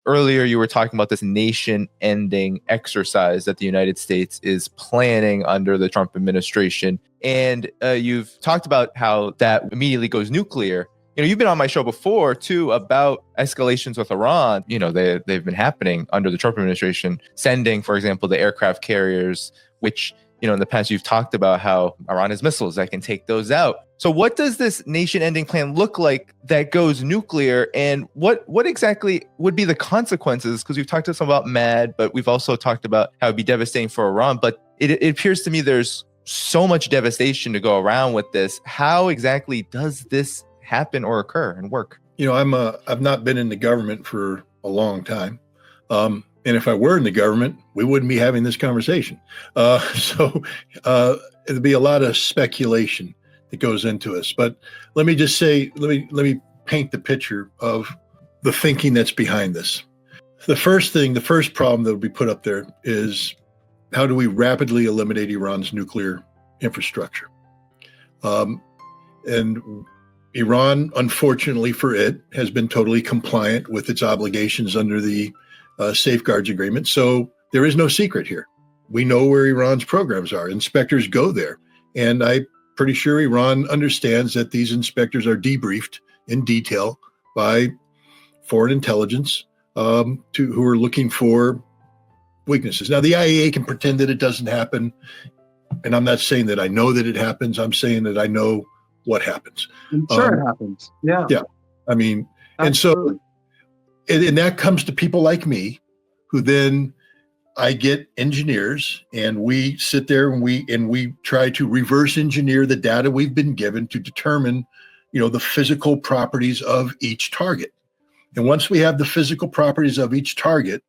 earlier you were talking about this nation-ending exercise that the United States is planning under the Trump administration. And you've talked about how that immediately goes nuclear. You've been on my show before, too, about escalations with Iran. They've been happening under the Trump administration, sending, for example, the aircraft carriers, which, in the past, you've talked about how Iran has missiles that can take those out. So what does this nation-ending plan look like that goes nuclear? And what exactly would be the consequences? Because we've talked to some about MAD, but we've also talked about how it'd be devastating for Iran. But it appears to me there's so much devastation to go around with this. How exactly does this happen or occur and work? I've not been in the government for a long time. And if I were in the government, we wouldn't be having this conversation. So it'd be a lot of speculation that goes into us. But let me just say, let me paint the picture of the thinking that's behind this. The first problem that would be put up there is, how do we rapidly eliminate Iran's nuclear infrastructure? And Iran, unfortunately for it, has been totally compliant with its obligations under the Safeguards Agreement. So there is no secret here. We know where Iran's programs are. Inspectors go there. And I'm pretty sure Iran understands that these inspectors are debriefed in detail by foreign intelligence who are looking for weaknesses. Now, the IAEA can pretend that it doesn't happen. And I'm not saying that I know that it happens. I'm saying that I know what happens. I'm sure it happens. Yeah. Yeah. I mean, absolutely. and that comes to people like me, who then I get engineers, and we sit there and we try to reverse engineer the data we've been given to determine, the physical properties of each target. And once we have the physical properties of each target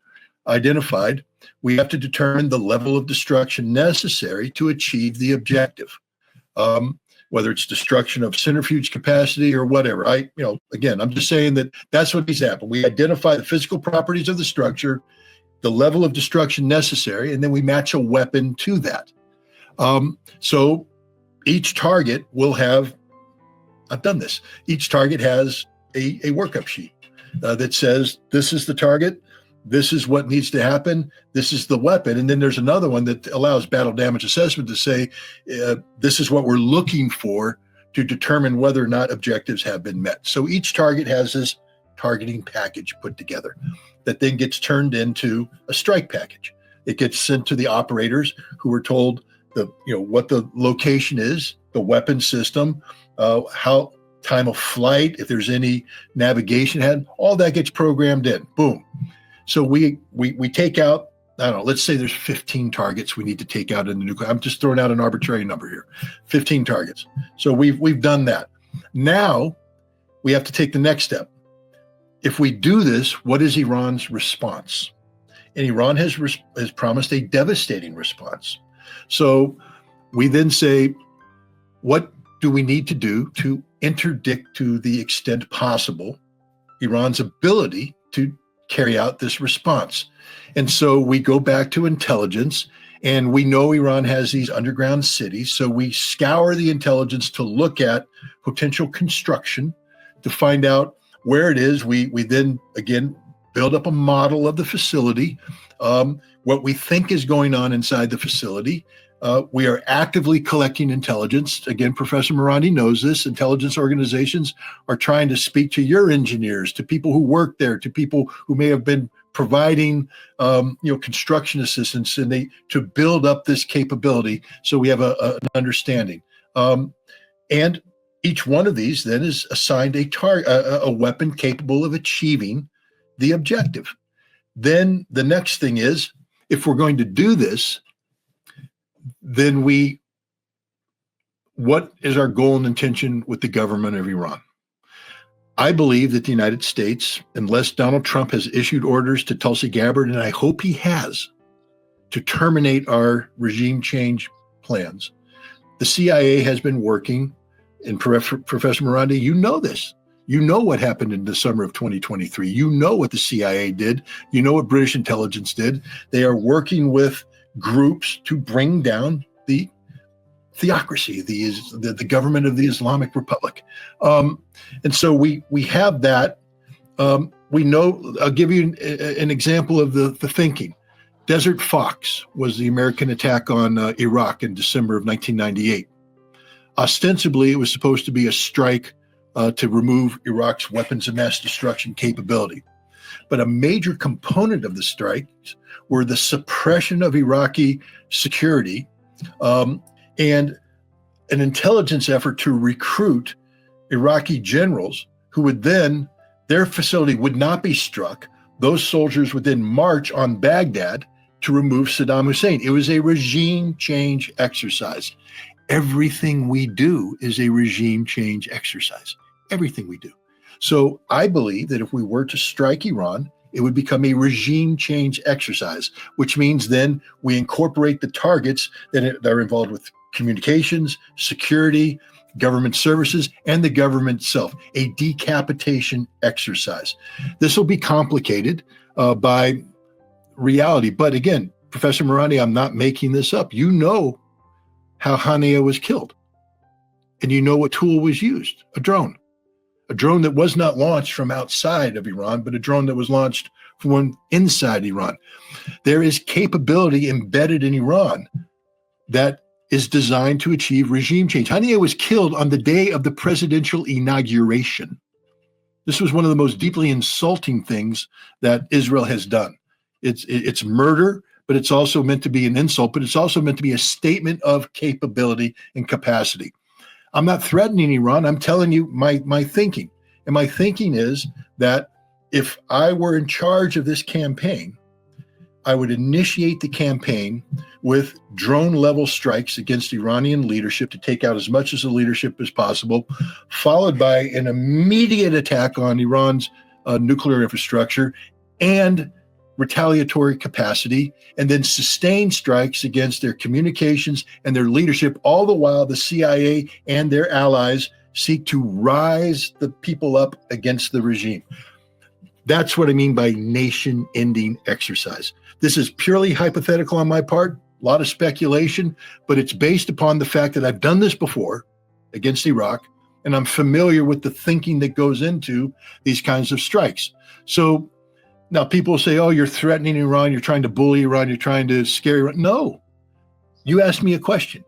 identified, we have to determine the level of destruction necessary to achieve the objective. Whether it's destruction of centrifuge capacity or whatever. Again, I'm just saying that that's what needs to happen. We identify the physical properties of the structure, the level of destruction necessary, and then we match a weapon to that. So each target will have, I've done this, each target has a workup sheet that says, this is the target, this is what needs to happen, this is the weapon. And then there's another one that allows battle damage assessment to say, this is what we're looking for to determine whether or not objectives have been met. So each target has this targeting package put together that then gets turned into a strike package. It gets sent to the operators, who are told what the location is, the weapon system, how time of flight, if there's any navigation ahead, all that gets programmed in. Boom. So we take out, I don't know, let's say there's 15 targets we need to take out in the nuclear. I'm just throwing out an arbitrary number here, 15 targets. So we've done that. Now we have to take the next step. If we do this, what is Iran's response? And Iran has promised a devastating response. So we then say, what do we need to do to interdict, to the extent possible, Iran's ability to carry out this response? And so we go back to intelligence, and we know Iran has these underground cities. So we scour the intelligence to look at potential construction to find out where it is. We then, again, build up a model of the facility, what we think is going on inside the facility. We are actively collecting intelligence. Again, Professor Marandi knows this. Intelligence organizations are trying to speak to your engineers, to people who work there, to people who may have been providing, construction assistance, and to build up this capability so we have an understanding. And each one of these then is assigned a weapon capable of achieving the objective. Then the next thing is, if we're going to do this, then what is our goal and intention with the government of Iran? I believe that the United States, unless Donald Trump has issued orders to Tulsi Gabbard, and I hope he has, to terminate our regime change plans, the CIA has been working, and Professor Marandi, you know this. You know what happened in the summer of 2023. You know what the CIA did. You know what British intelligence did. They are working with groups to bring down the theocracy, the government of the Islamic Republic. And so we have that. we know, I'll give you an example of the thinking. Desert Fox was the American attack on Iraq in December of 1998. Ostensibly, it was supposed to be a strike to remove Iraq's weapons of mass destruction capability. But a major component of the strikes were the suppression of Iraqi security and an intelligence effort to recruit Iraqi generals who would then, their facility would not be struck. Those soldiers would then march on Baghdad to remove Saddam Hussein. It was a regime change exercise. Everything we do is a regime change exercise. Everything we do. So I believe that if we were to strike Iran, it would become a regime change exercise, which means then we incorporate the targets that are involved with communications, security, government services, and the government itself, a decapitation exercise. This will be complicated by reality. But again, Professor Marandi, I'm not making this up. You know how Haniyeh was killed. And you know what tool was used, a drone that was not launched from outside of Iran, but a drone that was launched from inside Iran. There is capability embedded in Iran that is designed to achieve regime change. Haniyeh was killed on the day of the presidential inauguration. This was one of the most deeply insulting things that Israel has done. It's murder, but it's also meant to be an insult, but it's also meant to be a statement of capability and capacity. I'm not threatening Iran. I'm telling you my thinking. And my thinking is that if I were in charge of this campaign, I would initiate the campaign with drone-level strikes against Iranian leadership to take out as much of the leadership as possible, followed by an immediate attack on Iran's nuclear infrastructure and retaliatory capacity, and then sustained strikes against their communications and their leadership, all the while the CIA and their allies seek to rise the people up against the regime. That's what I mean by nation-ending exercise. This is purely hypothetical on my part, a lot of speculation, but it's based upon the fact that I've done this before against Iraq, and I'm familiar with the thinking that goes into these kinds of strikes. So now people say, oh, you're threatening Iran, you're trying to bully Iran, you're trying to scare Iran. No, you asked me a question.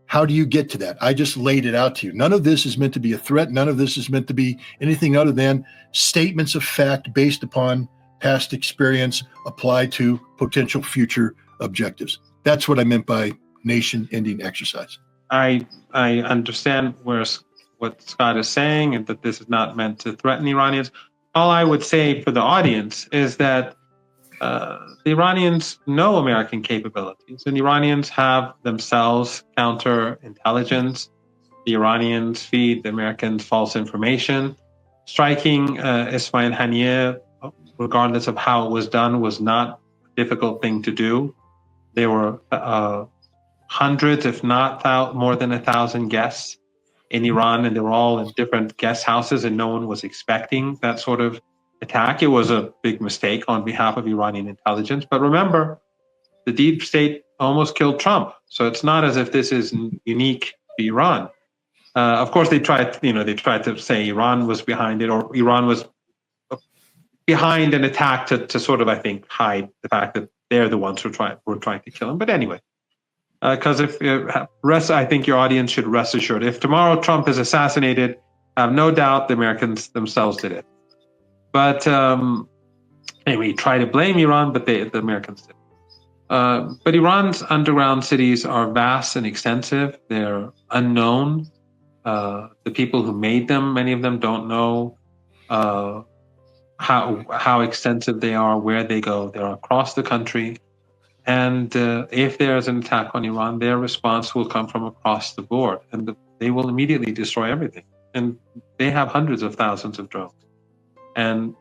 How do you get to that? I just laid it out to you. None of this is meant to be a threat. None of this is meant to be anything other than statements of fact based upon past experience applied to potential future objectives. That's what I meant by nation-ending exercise. I understand what Scott is saying, and that this is not meant to threaten Iranians. All I would say for the audience is that the Iranians know American capabilities, and Iranians have themselves counterintelligence. The Iranians feed the Americans false information. Striking Ismail Haniyeh, regardless of how it was done, was not a difficult thing to do. There were hundreds, if not more than 1,000 guests in Iran, and they were all in different guest houses, and no one was expecting that sort of attack. It was a big mistake on behalf of Iranian intelligence. But remember, the deep state almost killed Trump. So it's not as if this is unique to Iran. Of course, they tried to say Iran was behind it, or Iran was behind an attack to sort of, I think, hide the fact that they're the ones who were trying to kill him. But anyway, because I think your audience should rest assured. If tomorrow Trump is assassinated, I have no doubt the Americans themselves did it. But we try to blame Iran, but the Americans did. But Iran's underground cities are vast and extensive. They're unknown. The people who made them, many of them don't know how extensive they are, where they go. They're across the country. And if there's an attack on Iran, their response will come from across the board, and they will immediately destroy everything. And they have hundreds of thousands of drones, and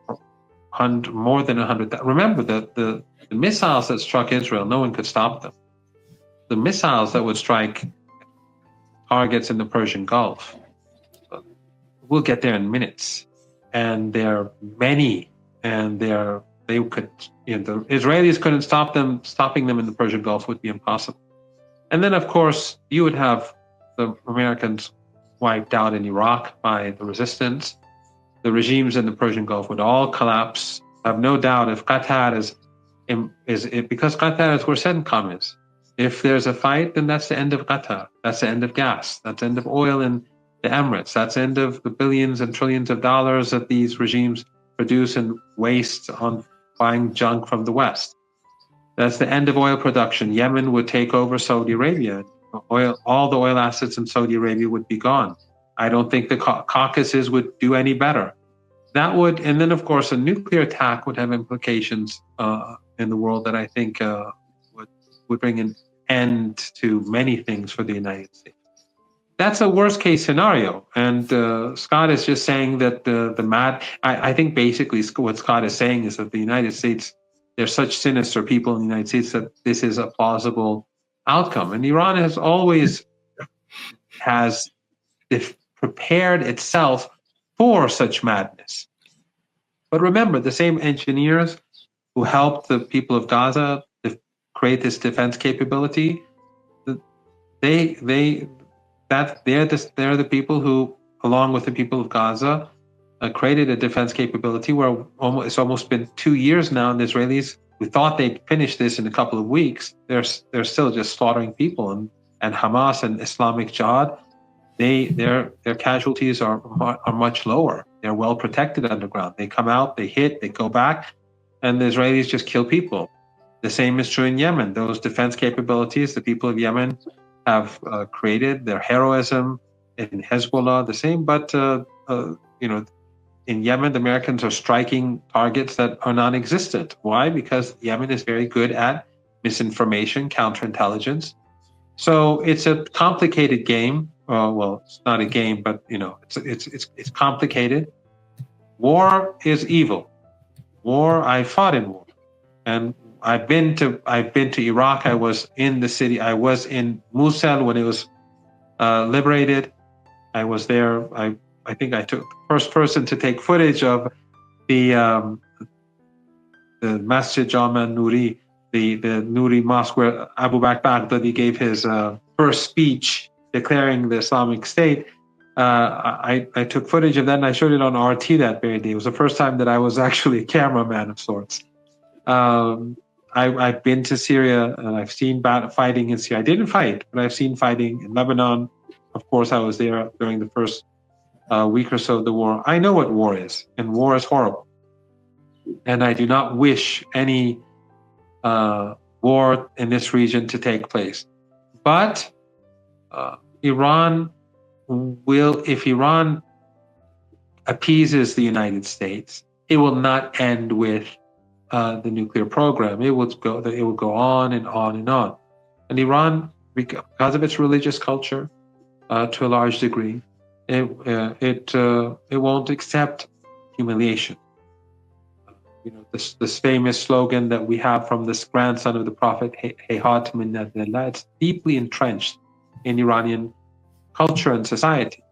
more than 100. Remember that the missiles that struck Israel, no one could stop them. The missiles that would strike targets in the Persian Gulf will get there in minutes, and there are many, and they could. The Israelis couldn't stop them. Stopping them in the Persian Gulf would be impossible. And then, of course, you would have the Americans wiped out in Iraq by the resistance. the regimes in the Persian Gulf would all collapse. I have no doubt if Qatar is because Qatar is where CENTCOM is. If there's a fight, then that's the end of Qatar. That's the end of gas. That's the end of oil in the Emirates. That's the end of the billions and trillions of dollars that these regimes produce and waste on buying junk from the West. That's the end of oil production. Yemen would take over Saudi Arabia. All the oil assets in Saudi Arabia would be gone. I don't think the Caucasus would do any better. That would, and then of course, a nuclear attack would have implications in the world that I think would bring an end to many things for the United States. That's a worst case scenario. And Scott is just saying that I think basically what Scott is saying is that the United States, there's such sinister people in the United States that this is a plausible outcome. And Iran has always prepared itself for such madness. But remember, the same engineers who helped the people of Gaza create this defense capability, they're the people who, along with the people of Gaza, created a defense capability where it's almost been 2 years now, and the Israelis, who thought they'd finish this in a couple of weeks, they're still just slaughtering people. And Hamas and Islamic Jihad, their casualties are much lower. They're well protected underground. They come out, they hit, they go back, and the Israelis just kill people. The same is true in Yemen. Those defense capabilities the people of Yemen have created, their heroism in Hezbollah, the same. But in Yemen, the Americans are striking targets that are non-existent. Why? Because Yemen is very good at misinformation, counterintelligence. So it's a complicated game. Well, it's not a game, but it's complicated. War is evil. I fought in war, and I've been to Iraq. I was in the city. I was in Mosul when it was liberated. I was there. I think I took the first person to take footage of the Masjid Jama Nuri, the Nuri Mosque, where Abu Bakr Baghdadi gave his first speech declaring the Islamic State. I took footage of that and I showed it on RT that very day. It was the first time that I was actually a cameraman of sorts. I've been to Syria and I've seen fighting in Syria. I didn't fight, but I've seen fighting in Lebanon. Of course, I was there during the first week or so of the war. I know what war is, and war is horrible. And I do not wish any war in this region to take place. But if Iran appeases the United States, it will not end with the nuclear program. It will go on and on and on. And Iran, because of its religious culture, to a large degree, it won't accept humiliation. This famous slogan that we have from this grandson of the Prophet, Hayhat min Nadillah, it's deeply entrenched in Iranian culture and society.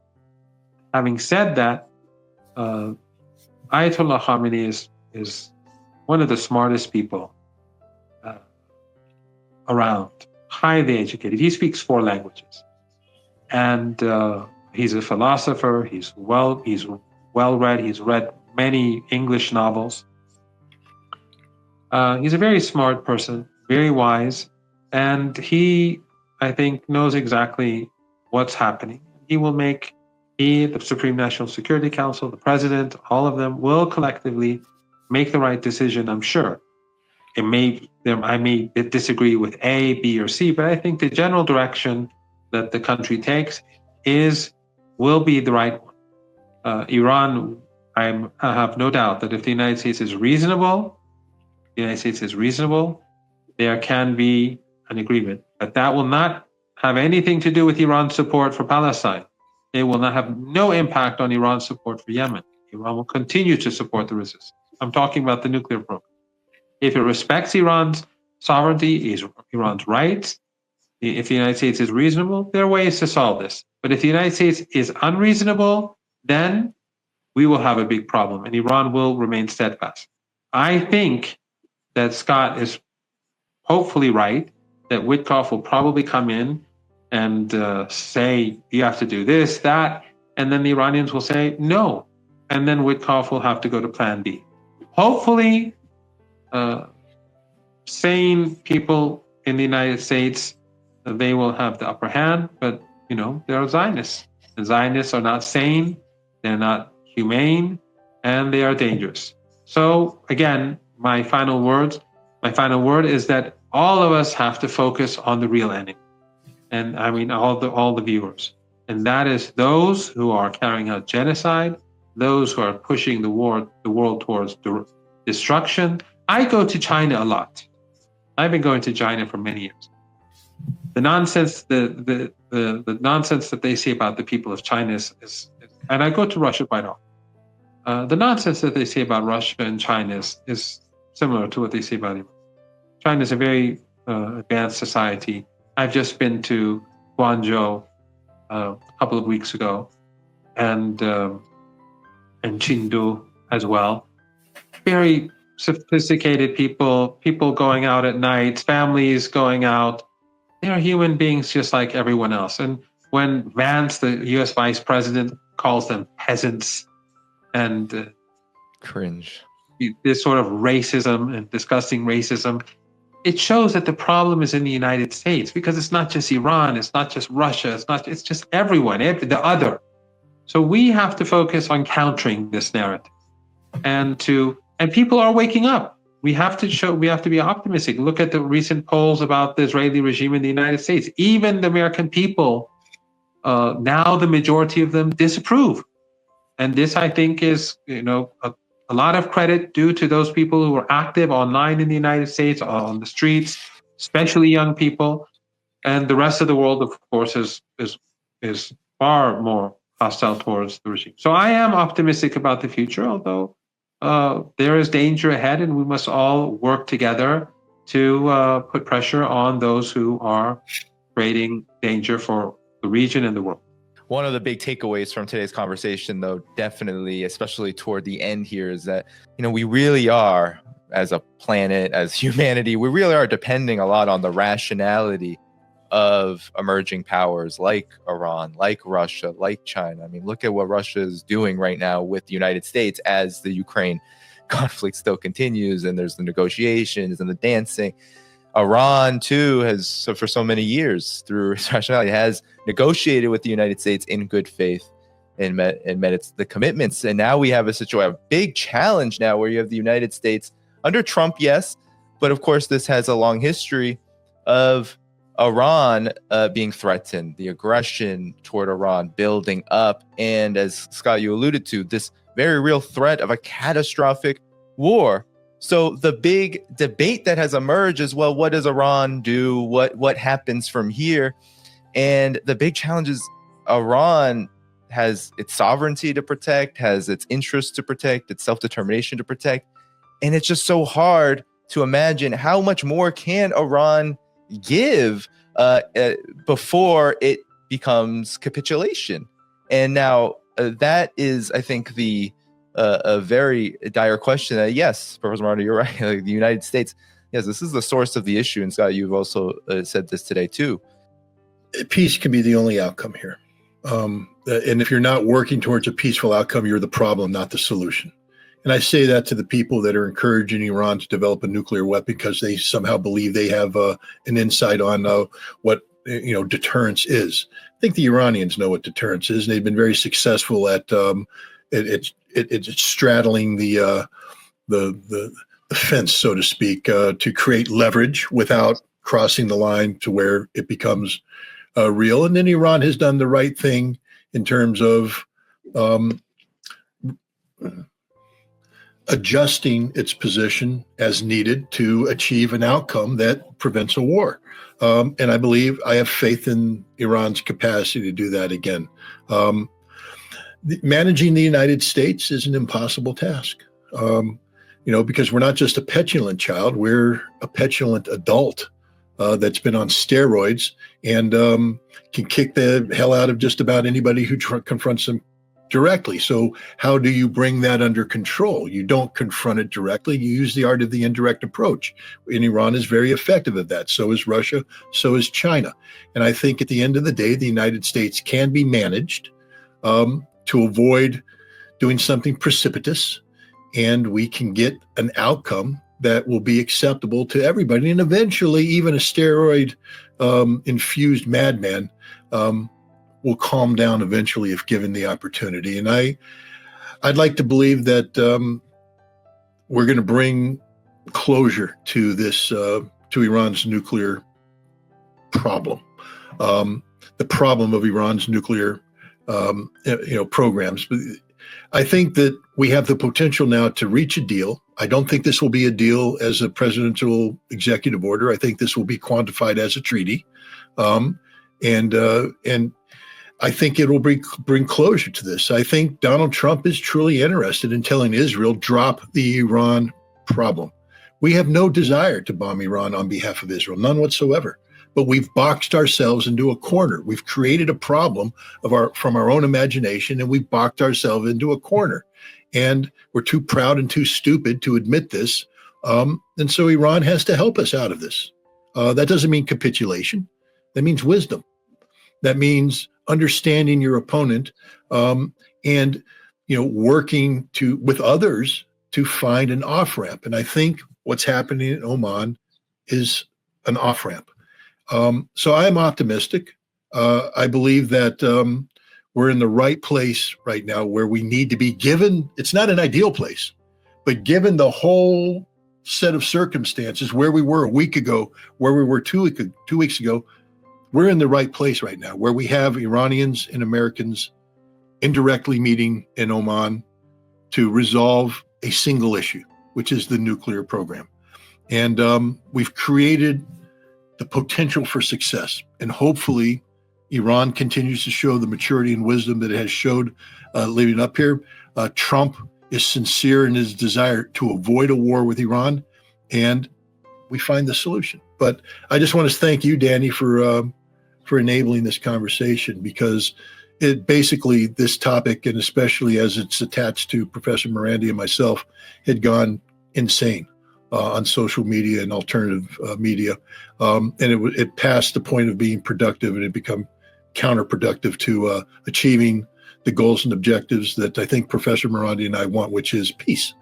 Having said that, Ayatollah Khamenei is one of the smartest people around, highly educated. He speaks 4 languages, and he's a philosopher. He's well read. He's read many English novels. He's a very smart person, very wise, and he, I think, knows exactly what's happening. The Supreme National Security Council, the president, all of them will collectively make the right decision, I'm sure. I may disagree with A, B, or C, but I think the general direction that the country takes will be the right one. Iran, I have no doubt that if the United States is reasonable, there can be an agreement. But that will not have anything to do with Iran's support for Palestine. It will not have no impact on Iran's support for Yemen. Iran will continue to support the resistance. I'm talking about the nuclear program. If it respects Iran's sovereignty, Iran's rights, if the United States is reasonable, there are ways to solve this. But if the United States is unreasonable, then we will have a big problem and Iran will remain steadfast. I think that Scott is hopefully right, that Witkoff will probably come in and say, you have to do this, that, and then the Iranians will say, no, and then Witkoff will have to go to Plan B. Hopefully, sane people in the United States, they will have the upper hand, but they're Zionists. The Zionists are not sane, they're not humane, and they are dangerous. So again, my final word is that all of us have to focus on the real enemy. And I mean all the viewers. And that is those who are carrying out genocide, those who are pushing the world towards destruction. I go to China a lot. I've been going to China for many years. The nonsense, the nonsense that they say about the people of China is, and I go to Russia quite often. The nonsense that they say about Russia and China is similar to what they say about Iran. China is a very advanced society. I've just been to Guangzhou a couple of weeks ago, and Chengdu as well. Very sophisticated people going out at night, families going out. They are human beings just like everyone else. And when Vance, the U.S. Vice President, calls them peasants and cringe, this sort of racism and disgusting racism, it shows that the problem is in the United States, because it's not just Iran, it's not just Russia, it's just everyone, the other. So we have to focus on countering this narrative, and people are waking up. We have to be optimistic. Look at the recent polls about the Israeli regime in the United States. Even the American people, now the majority of them disapprove. And this, I think, is a lot of credit due to those people who are active online in the United States, on the streets, especially young people. And the rest of the world, of course, is far more hostile towards the regime. So I am optimistic about the future, although there is danger ahead, and we must all work together to put pressure on those who are creating danger for the region and the world. One of the big takeaways from today's conversation, though, definitely, especially toward the end here, is that, we really are, as a planet, as humanity, we really are depending a lot on the rationality of emerging powers like Iran, like Russia, like China. I mean, look at what Russia is doing right now with the United States as the Ukraine conflict still continues, and there's the negotiations and the dancing. Iran, too, has, for so many years, through its rationality, has negotiated with the United States in good faith and met the commitments. And now we have a big challenge now where you have the United States under Trump, yes, but of course this has a long history of Iran being threatened, the aggression toward Iran building up, and as Scott, you alluded to, this very real threat of a catastrophic war. So the big debate that has emerged is, well, what does Iran do? What happens from here? And the big challenge is Iran has its sovereignty to protect, has its interests to protect, its self-determination to protect. And it's just so hard to imagine how much more can Iran give before it becomes capitulation. And now that is, I think, a very dire question. Yes, Professor Marandi, you're right. Like, the United States, yes, this is the source of the issue. And Scott, you've also said this today too. Peace can be the only outcome here. And if you're not working towards a peaceful outcome, you're the problem, not the solution. And I say that to the people that are encouraging Iran to develop a nuclear weapon because they somehow believe they have an insight on what deterrence is. I think the Iranians know what deterrence is, and they've been very successful at it's straddling the fence, so to speak, to create leverage without crossing the line to where it becomes real. And then Iran has done the right thing in terms of adjusting its position as needed to achieve an outcome that prevents a war. And I have faith in Iran's capacity to do that again. Managing the United States is an impossible task, because we're not just a petulant child, we're a petulant adult that's been on steroids and can kick the hell out of just about anybody who confronts them directly. So how do you bring that under control? You don't confront it directly. You use the art of the indirect approach. And Iran is very effective at that. So is Russia. So is China. And I think at the end of the day, the United States can be managed to avoid doing something precipitous, and we can get an outcome that will be acceptable to everybody. And eventually, even a steroid infused madman will calm down eventually if given the opportunity. And I'd like to believe that we're going to bring closure to this, to Iran's nuclear problem, the problem of Iran's nuclear, programs. But I think that we have the potential now to reach a deal. I don't think this will be a deal as a presidential executive order. I think this will be quantified as a treaty, and I think it will bring closure to this. I think Donald Trump is truly interested in telling Israel, drop the Iran problem. We have no desire to bomb Iran on behalf of Israel, none whatsoever. But we've boxed ourselves into a corner. We've created a problem from our own imagination, and we've boxed ourselves into a corner. And we're too proud and too stupid to admit this. And so Iran has to help us out of this. That doesn't mean capitulation. That means wisdom. That means understanding your opponent, and working with others to find an off-ramp. And I think what's happening in Oman is an off-ramp. So I am optimistic. I believe that we're in the right place right now where we need to be given. It's not an ideal place, but given the whole set of circumstances, where we were a week ago, where we were 2 weeks ago, we're in the right place right now, where we have Iranians and Americans indirectly meeting in Oman to resolve a single issue, which is the nuclear program. And we've created the potential for success. And hopefully Iran continues to show the maturity and wisdom that it has showed leading up here. Trump is sincere in his desire to avoid a war with Iran, and we find the solution. But I just want to thank you, Danny, for enabling this conversation, because it basically, this topic, and especially as it's attached to Professor Marandi and myself, had gone insane on social media and alternative media. And it passed the point of being productive, and it become counterproductive to achieving the goals and objectives that I think Professor Marandi and I want, which is peace.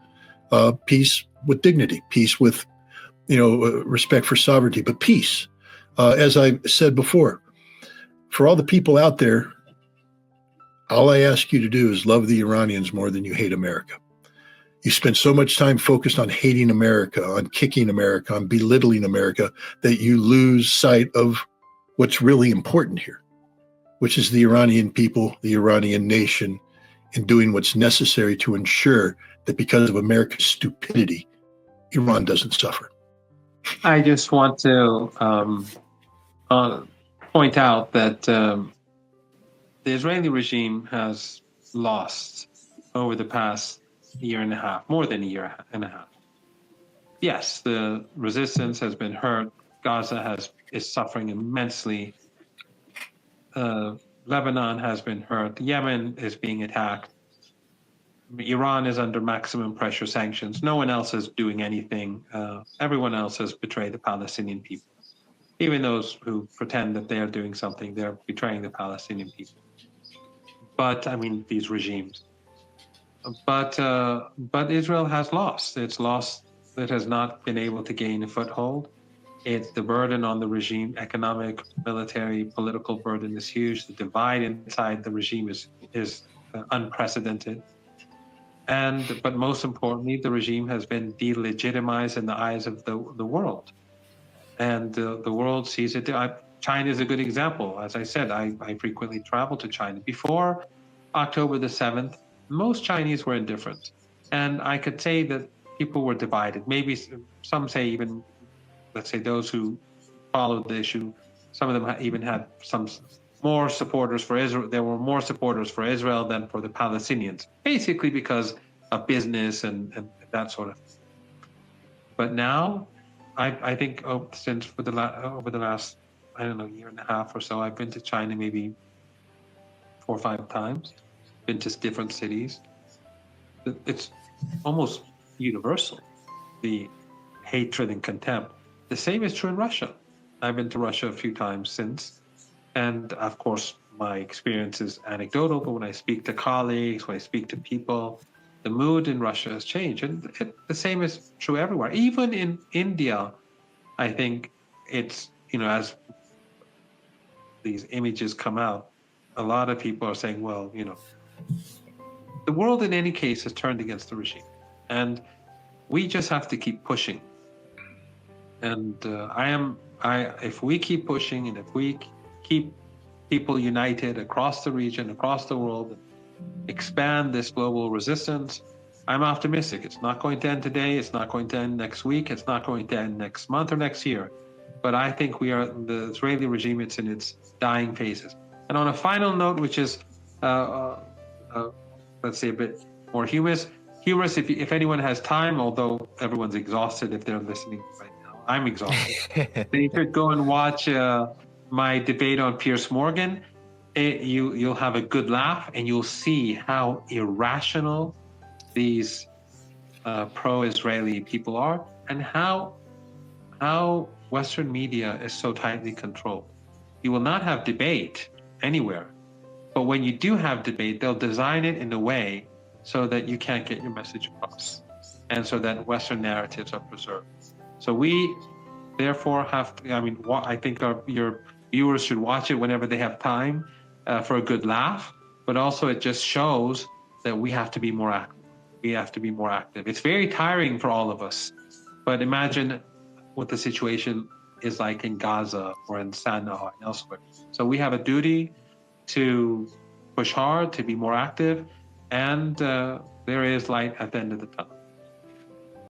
Peace with dignity, peace with respect for sovereignty, but peace. As I said before, for all the people out there, all I ask you to do is love the Iranians more than you hate America. You spend so much time focused on hating America, on kicking America, on belittling America, that you lose sight of what's really important here, which is the Iranian people, the Iranian nation, and doing what's necessary to ensure that because of America's stupidity, Iran doesn't suffer. I just want to point out that the Israeli regime has lost over the past year and a half, more than a year and a half. Yes, the resistance has been hurt. Gaza is suffering immensely. Lebanon has been hurt. Yemen is being attacked. Iran is under maximum pressure sanctions. No one else is doing anything. Everyone else has betrayed the Palestinian people. Even those who pretend that they are doing something, they're betraying the Palestinian people. But I mean, these regimes. But Israel has lost. It's lost. It has not been able to gain a foothold. The burden on the regime, economic, military, political burden, is huge. The divide inside the regime is unprecedented. But most importantly, the regime has been delegitimized in the eyes of the world. And the world sees it. China is a good example. As I said, I frequently travel to China. Before October the 7th, most Chinese were indifferent. And I could say that people were divided. Maybe some say even, let's say those who followed the issue, some of them even had some more supporters for Israel. There were more supporters for Israel than for the Palestinians, basically because of business and that sort of thing. But now, I think since over the last, I don't know, year and a half or so, I've been to China maybe 4 or 5 times, been to different cities. It's almost universal, the hatred and contempt. The same is true in Russia. I've been to Russia a few times since, and of course, my experience is anecdotal, but when I speak to colleagues, when I speak to people, the mood in Russia has changed. And the same is true everywhere. Even in India, I think it's, as these images come out, a lot of people are saying, well, the world in any case has turned against the regime. And we just have to keep pushing. And if we keep pushing, and if we keep people united across the region, across the world, expand this global resistance, I'm optimistic. It's not going to end today. It's not going to end next week. It's not going to end next month or next year. But I think the Israeli regime, it's in its dying phases. And on a final note, which is, let's say, a bit more humorous, if anyone has time, although everyone's exhausted if they're listening right now, I'm exhausted. They could go and watch my debate on Piers Morgan. You'll have a good laugh, and you'll see how irrational these pro-Israeli people are, and how Western media is so tightly controlled. You will not have debate anywhere, but when you do have debate, they'll design it in a way so that you can't get your message across, and so that Western narratives are preserved. So we therefore have to, I think your viewers should watch it whenever they have time for a good laugh, but also it just shows that we have to be more active. We have to be more active. It's very tiring for all of us, but imagine what the situation is like in Gaza or in Sana'a and elsewhere. So we have a duty to push hard, to be more active, and there is light at the end of the tunnel.